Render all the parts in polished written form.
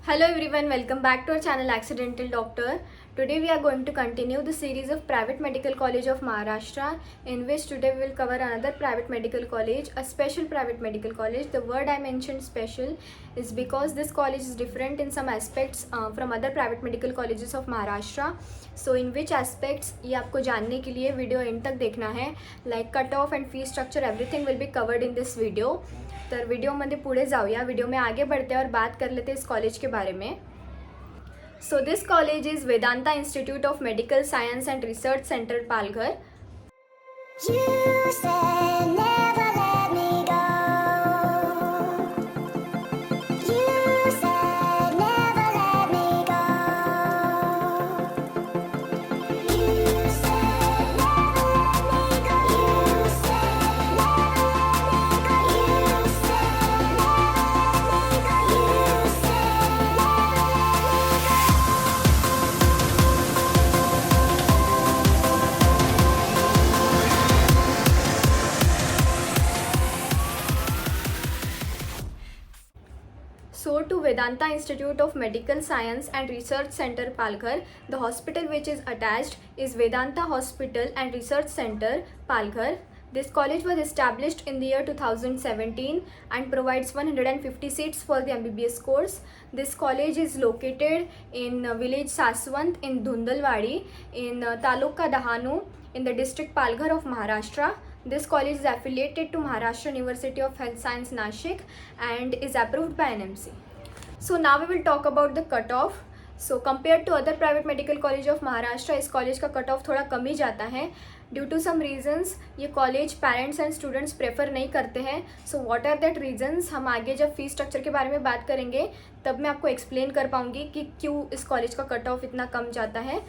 Hello everyone, welcome back to our channel Accidental Doctor. Today we are going to continue the series of Private Medical College of Maharashtra, in which today we will cover another private medical college, a special private medical college. The word I mentioned special is because this college is different in some aspects from other private medical colleges of Maharashtra. So in which aspects ये आपको जानने के लिए video and तक देखना है. Like cut off and fee structure, everything will be covered in this video. तर व्हिडिओमध्ये पुढे जाऊया. व्हिडिओ में आगे बढ़ते हैं और बात कर लेते हैं इस कॉलेज के बारे में. So this college is Vedanta institute of medical science and research centre Palghar. So to Vedanta Institute of Medical Science and Research Center Palghar, the hospital which is attached is Vedanta Hospital and Research Center Palghar. This college was established in the year 2017 and provides 150 seats for the MBBS course. This college is located in village Saswant in Dhundalwadi in Taluka Dahanu in the district Palghar of Maharashtra. This college is affiliated to Maharashtra University of Health Science Nashik and is approved by NMC. So now we will talk about the cutoff. So compared to other private medical college of Maharashtra, इस college का cut off थोड़ा कम ही जाता है. Due to some reasons ये college parents and students prefer नहीं करते हैं. So what are that reasons, हम आगे जब फीस स्ट्रक्चर के बारे में बात करेंगे तब मैं आपको एक्सप्लेन कर पाऊंगी कि क्यों इस कॉलेज का कट ऑफ इतना कम जाता है.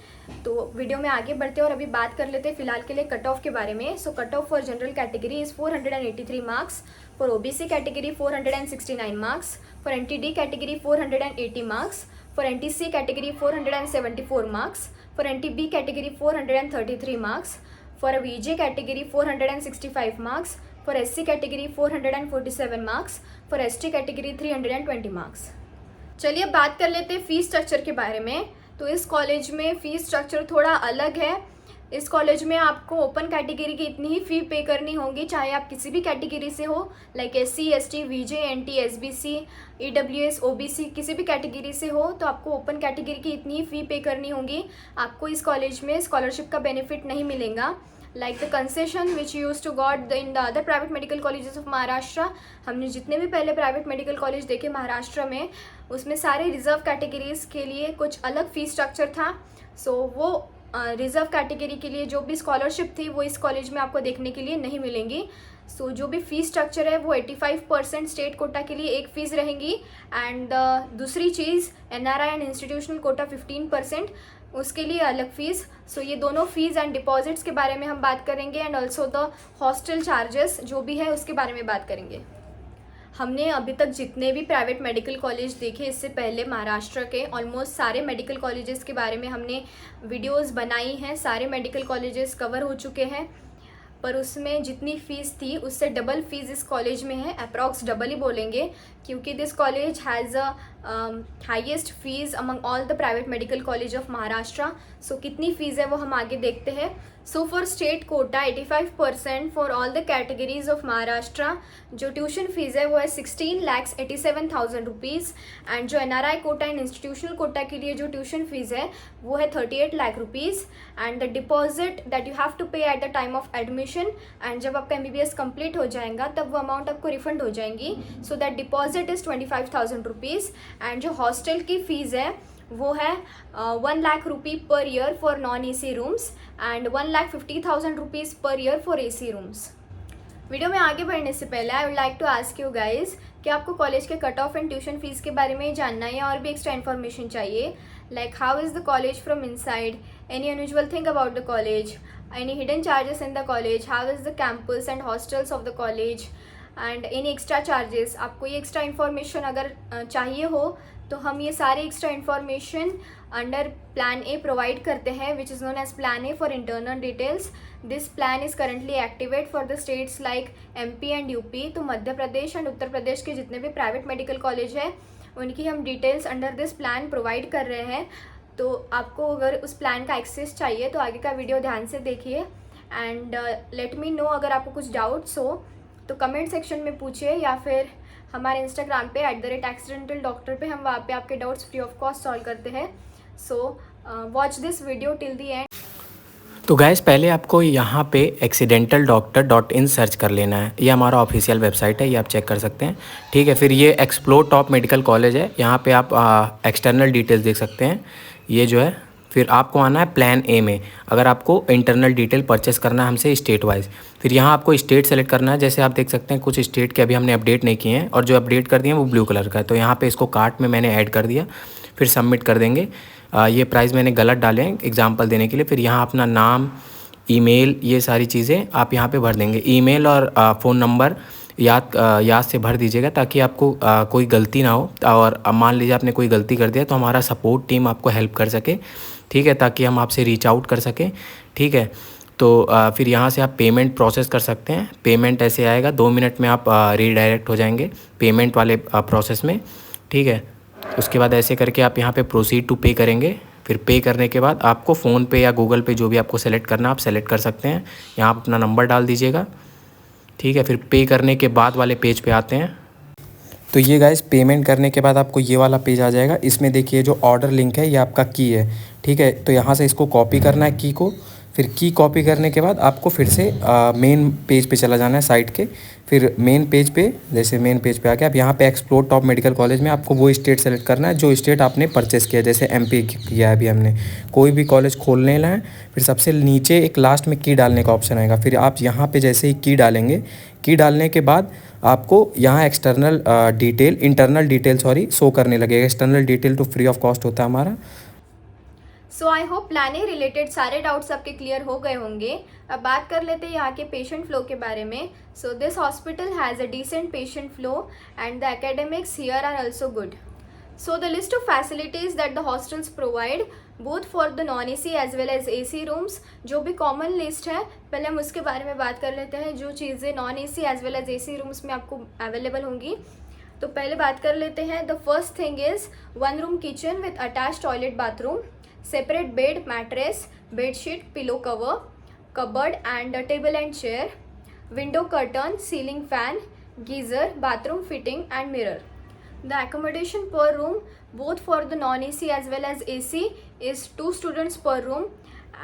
तो वीडियो में आगे बढ़ते हैं और अभी बात कर लेते हैं फिलहाल के लिए कट ऑफ के बारे में. So cut off for general category is 483 marks, for OBC category 469 marks, for NTD category 480 marks, for NTC category 474 marks, for NTB category 433 marks, for a VJ category 465 marks, for SC category 447 marks, for ST category 320 marks. चलिए अब बात कर लेते हैं fees structure के बारे में. तो इस कॉलेज में फीस स्ट्रक्चर थोड़ा अलग है. इस कॉलेज में आपको ओपन कैटेगरी की इतनी ही फ़ी पे करनी होगी, चाहे आप किसी भी कैटेगरी से हो, like SC ST VJ NT SBC EWS OBC किसी भी कैटेगरी से हो, तो आपको ओपन कैटेगरी की इतनी ही फ़ी पे करनी होगी. आपको इस कॉलेज में स्कॉलरशिप का बेनिफिट नहीं मिलेगा. Like the concession which use to got in the other private medical colleges of Maharashtra. हमने जितने भी पहले प्राइवेट मेडिकल कॉलेज देखे महाराष्ट्र में, उसमें सारे रिजर्व कैटेगरीज के लिए कुछ अलग फीस स्ट्रक्चर था. सो वो रिजर्व कैटेगरी के लिए जो भी स्कॉलरशिप थी वो इस कॉलेज में आपको देखने के लिए नहीं मिलेंगी. सो जो भी फीस स्ट्रक्चर है वो 85% स्टेट कोटा के लिए एक फ़ीस रहेंगी, एंड दूसरी चीज़ NRI एंड इंस्टीट्यूशनल कोटा 15%, उसके लिए अलग फ़ीस. सो ये दोनों फ़ीस एंड डिपॉजिट्स के बारे में हम बात करेंगे, and also the hostel charges जो भी है उसके बारे में बात करेंगे. हमने अभी तक जितने भी प्राइवेट मेडिकल कॉलेज देखे इससे पहले महाराष्ट्र के, ऑलमोस्ट सारे मेडिकल कॉलेजेस के बारे में हमने वीडियोस बनाई हैं. सारे मेडिकल कॉलेजेस कवर हो चुके हैं, पर उसमें जितनी फ़ीस थी उससे डबल फीस इस कॉलेज में है. अप्रॉक्स डबल ही बोलेंगे, क्योंकि this college has a highest fees among all the private medical college of Maharashtra. So कितनी फ़ीस है वो हम आगे देखते हैं. So for state quota 85% for all the categories of Maharashtra. जो ट्यूशन फीस है वो है 16,87,000 रुपीज़, एंड जो NRI quota and institutional quota के लिए जो ट्यूशन फीस है वो है 38 lakh rupees. And the deposit that you have to पे at the time of admission, and जब आपका MBBS कंप्लीट हो जाएगा तब वो अमाउंट आपको रिफंड हो जाएंगी. So that deposit is 25,000 rupees. And जो हॉस्टल की फ़ीस है वो है 1 lakh rupee per year for non AC rooms, and 1,50,000 rupees per year for AC rooms. Video में आगे बढ़ने से पहले I would like to ask you guys कि आपको कॉलेज के cut off and tuition fees के बारे में जानना है या और भी एक्स्ट्रा इन्फॉर्मेशन चाहिए. Like how is the college from inside, any unusual thing about the college, any hidden charges in the college, how is the campus and hostels of the college, and any extra charges. आपको ये extra information अगर चाहिए हो तो हम ये सारे extra information under plan A provide करते हैं, which is known as plan A for internal details. This plan is currently activate for the states like MP and UP. तो मध्य प्रदेश एंड उत्तर प्रदेश के जितने भी प्राइवेट मेडिकल कॉलेज है उनकी हम details under this plan provide कर रहे हैं। तो आपको अगर उस प्लान का एक्सेस चाहिए तो आगे का वीडियो ध्यान से देखिए एंड लेट मी नो। अगर आपको कुछ डाउट्स हो तो कमेंट सेक्शन में पूछिए या फिर हमारे इंस्टाग्राम पे @accidental doctor पे हम वहाँ पे आपके doubts free of cost solve करते हैं। So watch this video till the and. तो गैस पहले आपको यहाँ पे accidental-doctor.in सर्च कर लेना है। ये हमारा ऑफिशियल वेबसाइट है, ये आप चेक कर सकते हैं। ठीक है, फिर ये एक्सप्लोर टॉप मेडिकल कॉलेज है, यहाँ पे आप एक्सटर्नल डिटेल्स देख सकते हैं। ये जो है, फिर आपको आना है प्लान ए में। अगर आपको इंटरनल डिटेल परचेस करना है हमसे स्टेट वाइज, फिर यहाँ आपको स्टेट सेलेक्ट करना है। जैसे आप देख सकते हैं कुछ स्टेट के अभी हमने अपडेट नहीं किए हैं और जो अपडेट कर दिए हैं वो ब्लू कलर का है, तो यहाँ पे इसको कार्ट में मैंने ऐड कर दिया। फिर सबमिट कर देंगे। ये प्राइस मैंने गलत डाले हैं एग्जांपल देने के लिए। फिर यहाँ अपना नाम, ईमेल, ये सारी चीज़ें आप यहाँ पे भर देंगे। ईमेल और फ़ोन नंबर याद से भर दीजिएगा ताकि आपको कोई गलती ना हो। और मान लीजिए आपने कोई गलती कर दिया तो हमारा सपोर्ट टीम आपको हेल्प कर सके, ठीक है, ताकि हम आपसे रीच आउट कर सकें। ठीक है, तो फिर यहाँ से आप पेमेंट प्रोसेस कर सकते हैं। पेमेंट ऐसे आएगा, 2 मिनट में आप रीडायरेक्ट हो जाएंगे पेमेंट वाले प्रोसेस में। ठीक है, उसके बाद ऐसे करके आप यहाँ पे प्रोसीड टू पे करेंगे। फिर पे करने के बाद आपको फ़ोन पे या गूगल पे जो भी आपको सेलेक्ट करना आप सेलेक्ट कर सकते हैं। यहाँ आप अपना नंबर डाल दीजिएगा। ठीक है, फिर पे करने के बाद वाले पेज पे आते हैं। तो ये गाइस पेमेंट करने के बाद आपको ये वाला पेज आ जाएगा। इसमें देखिए जो ऑर्डर लिंक है ये आपका की है। ठीक है, तो यहाँ से इसको कॉपी करना है की को। फिर की कॉपी करने के बाद आपको फिर से मेन पेज पे चला जाना है साइट के। फिर मेन पेज पे, जैसे मेन पेज पे आके आप यहाँ पे एक्सप्लोर टॉप मेडिकल कॉलेज में आपको वो स्टेट सेलेक्ट करना है जो स्टेट आपने परचेस किया। जैसे एमपी किया है अभी हमने, कोई भी कॉलेज खोलने ला है। फिर सबसे नीचे एक लास्ट में की डालने का ऑप्शन आएगा। फिर आप यहाँ पे जैसे ही की डालेंगे, की डालने के बाद आपको यहाँ इंटरनल डिटेल शो करने लगेगा। एक्सटर्नल डिटेल तो फ्री ऑफ कॉस्ट होता है हमारा। So I hope plan A related सारे डाउट्स आपके क्लियर हो गए होंगे। अब बात कर लेते हैं यहाँ के पेशेंट फ्लो के बारे में। So this hospital has a decent patient flow and the academics here are also good. So the list of facilities that the hostels provide both for the non-AC as well as AC rooms, जो भी common list है पहले हम उसके बारे में बात कर लेते हैं। जो चीज़ें non-AC as well as AC rooms में आपको अवेलेबल होंगी, तो पहले बात कर लेते हैं। The first thing is 1 room kitchen with attach toilet bathroom, separate bed, mattress, bedsheet, pillow cover, cupboard and table and chair, window curtain, ceiling fan, geyser, bathroom fitting and mirror. The accommodation per room both for the non-AC as well as AC is 2 students per room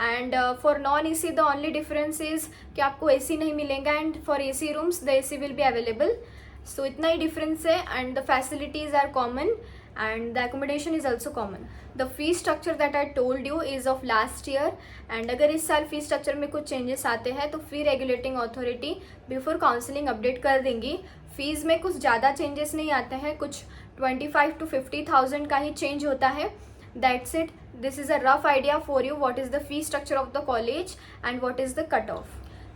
and for non-AC the only difference is कि आपको AC नहीं मिलेगा and for AC rooms the AC will be available. So इतना ही difference है and the facilities are common and the accommodation is also common. The fee structure that I told you is of last year and अगर इस साल fee structure में कुछ changes आते हैं तो fee regulating authority before counseling update कर देंगी। फीस में कुछ ज़्यादा चेंजेस नहीं आते हैं, कुछ 25 to 50,000 का ही चेंज होता है। That's it. This is a rough idea for you what is the fee structure of the college and what is the cut off.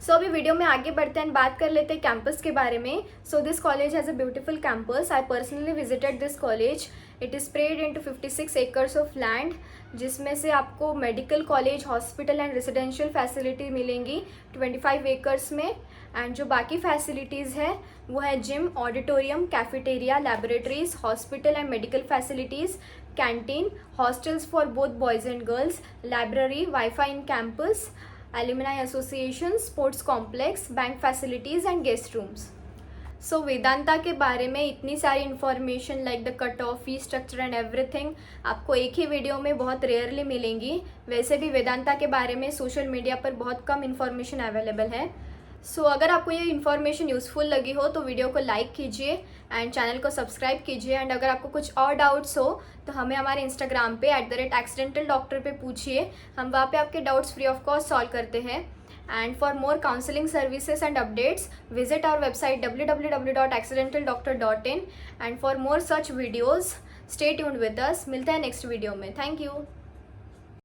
So अभी वीडियो में आगे बढ़ते हैं, बात कर लेते हैं कैंपस के बारे में। So this college has a beautiful campus. I personally visited this college. It is spread into 56 acres of land, जिसमें से आपको medical college, hospital and residential facility मिलेंगी 25 acres में। एंड जो बाकी फैसिलिटीज़ है वो है gym, auditorium, cafeteria, laboratories, hospital and medical facilities, canteen, hostels for both boys and girls, library, wifi in campus, alumni association, sports complex, bank facilities and guest rooms. So Vedanta के बारे में इतनी सारी information like the cut off, fee structure and everything आपको एक ही video में बहुत rarely मिलेंगी। वैसे भी वेदांता के बारे में सोशल मीडिया पर बहुत कम इन्फॉर्मेशन अवेलेबल है। सो अगर आपको ये इन्फॉर्मेशन यूज़फुल लगी हो तो वीडियो को लाइक कीजिए एंड चैनल को सब्सक्राइब कीजिए। एंड अगर आपको कुछ और डाउट्स हो तो हमें हमारे इंस्टाग्राम पे @accidental-doctor पे पूछिए, हम वहाँ पे आपके doubts free of cost solve करते हैं। And for more counselling services and updates visit our website www.accidental-doctor.in and for more such videos stay tuned with us. मिलते हैं नेक्स्ट वीडियो में। Thank you.